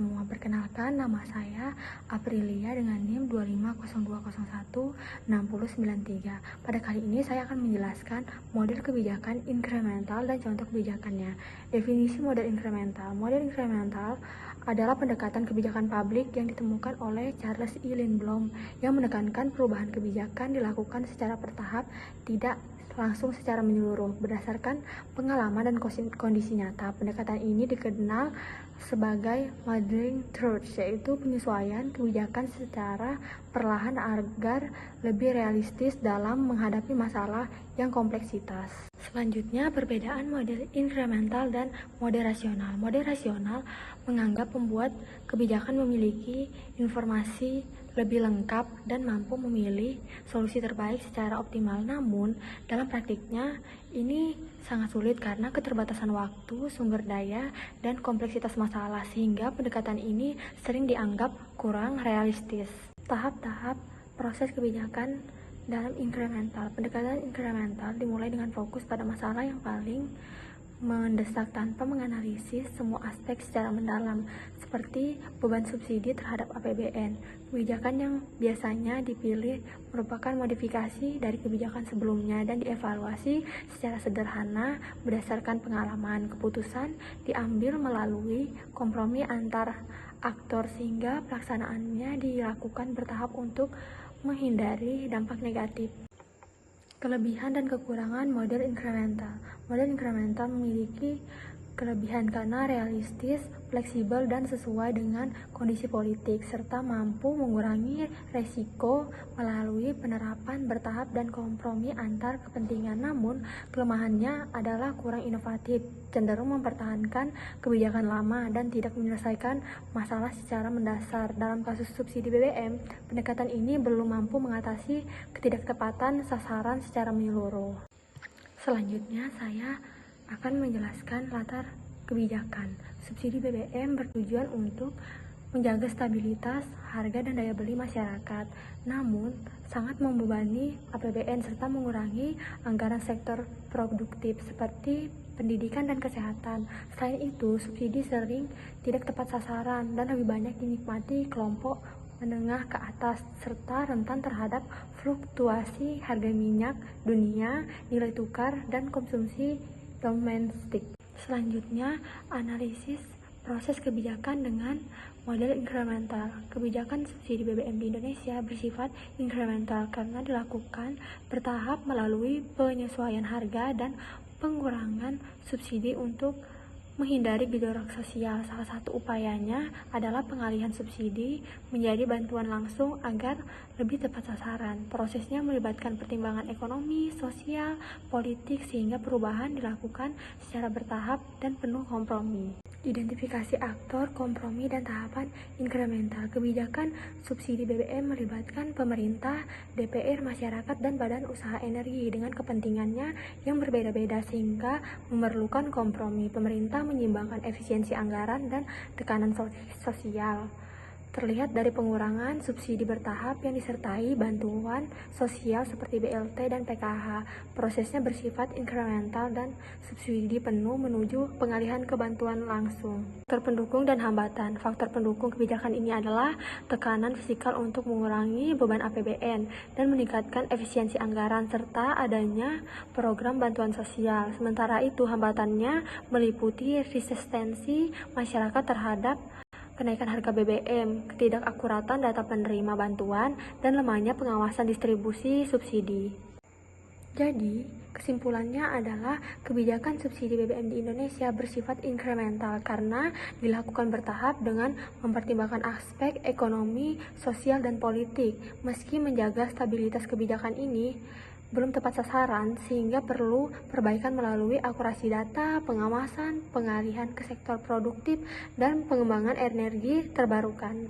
semua, perkenalkan nama saya Aprilia dengan NIM 2502016093. Pada kali ini saya akan menjelaskan model kebijakan inkremental dan contoh kebijakannya. Definisi model inkremental. Model inkremental adalah pendekatan kebijakan publik yang ditemukan oleh Charles E. Lindblom yang menekankan perubahan kebijakan dilakukan secara bertahap, tidak langsung secara menyeluruh, berdasarkan pengalaman dan kondisi nyata. Pendekatan ini dikenal sebagai modeling approach, yaitu penyesuaian kebijakan secara perlahan agar lebih realistis dalam menghadapi masalah yang kompleksitas. Selanjutnya, perbedaan model inkremental dan model rasional. Model rasional menganggap pembuat kebijakan memiliki informasi lebih lengkap dan mampu memilih solusi terbaik secara optimal. Namun, dalam praktiknya ini sangat sulit karena keterbatasan waktu, sumber daya, dan kompleksitas masalah, sehingga pendekatan ini sering dianggap kurang realistis. Tahap-tahap proses kebijakan dalam inkremental. Pendekatan inkremental dimulai dengan fokus pada masalah yang paling mendesak tanpa menganalisis semua aspek secara mendalam, seperti beban subsidi terhadap APBN. Kebijakan yang biasanya dipilih merupakan modifikasi dari kebijakan sebelumnya dan dievaluasi secara sederhana berdasarkan pengalaman. Keputusan diambil melalui kompromi antar aktor sehingga pelaksanaannya dilakukan bertahap untuk menghindari dampak negatif. Kelebihan dan kekurangan model inkremental. Model inkremental memiliki kelebihan karena realistis, fleksibel, dan sesuai dengan kondisi politik, serta mampu mengurangi resiko melalui penerapan bertahap dan kompromi antar kepentingan. Namun, kelemahannya adalah kurang inovatif, cenderung mempertahankan kebijakan lama, dan tidak menyelesaikan masalah secara mendasar. Dalam kasus subsidi BBM, pendekatan ini belum mampu mengatasi ketidaktepatan sasaran secara menyeluruh. Selanjutnya, saya akan menjelaskan latar kebijakan. Subsidi BBM bertujuan untuk menjaga stabilitas harga dan daya beli masyarakat, namun sangat membebani APBN serta mengurangi anggaran sektor produktif seperti pendidikan dan kesehatan. Selain itu, subsidi sering tidak tepat sasaran dan lebih banyak dinikmati kelompok menengah ke atas, serta rentan terhadap fluktuasi harga minyak dunia, nilai tukar, dan konsumsi domestik. Selanjutnya, analisis proses kebijakan dengan model inkremental. Kebijakan subsidi BBM di Indonesia bersifat inkremental karena dilakukan bertahap melalui penyesuaian harga dan pengurangan subsidi untuk menghindari gejolak sosial. Salah satu upayanya adalah pengalihan subsidi menjadi bantuan langsung agar lebih tepat sasaran. Prosesnya melibatkan pertimbangan ekonomi, sosial, politik, sehingga perubahan dilakukan secara bertahap dan penuh kompromi. Identifikasi aktor, kompromi, dan tahapan inkremental. Kebijakan subsidi BBM melibatkan pemerintah, DPR, masyarakat, dan badan usaha energi dengan kepentingannya yang berbeda-beda sehingga memerlukan kompromi. Pemerintah menyimbangkan efisiensi anggaran dan tekanan sosial. Terlihat dari pengurangan subsidi bertahap yang disertai bantuan sosial seperti BLT dan PKH. Prosesnya bersifat inkremental dan subsidi penuh menuju pengalihan ke bantuan langsung. Faktor pendukung dan hambatan. Faktor pendukung kebijakan ini adalah tekanan fiskal untuk mengurangi beban APBN dan meningkatkan efisiensi anggaran serta adanya program bantuan sosial. Sementara itu, hambatannya meliputi resistensi masyarakat terhadap kenaikan harga BBM, ketidakakuratan data penerima bantuan, dan lemahnya pengawasan distribusi subsidi. Jadi, kesimpulannya adalah kebijakan subsidi BBM di Indonesia bersifat inkremental karena dilakukan bertahap dengan mempertimbangkan aspek ekonomi, sosial, dan politik. Meski menjaga stabilitas kebijakan ini belum tepat sasaran, sehingga perlu perbaikan melalui akurasi data, pengawasan, pengalihan ke sektor produktif, dan pengembangan energi terbarukan.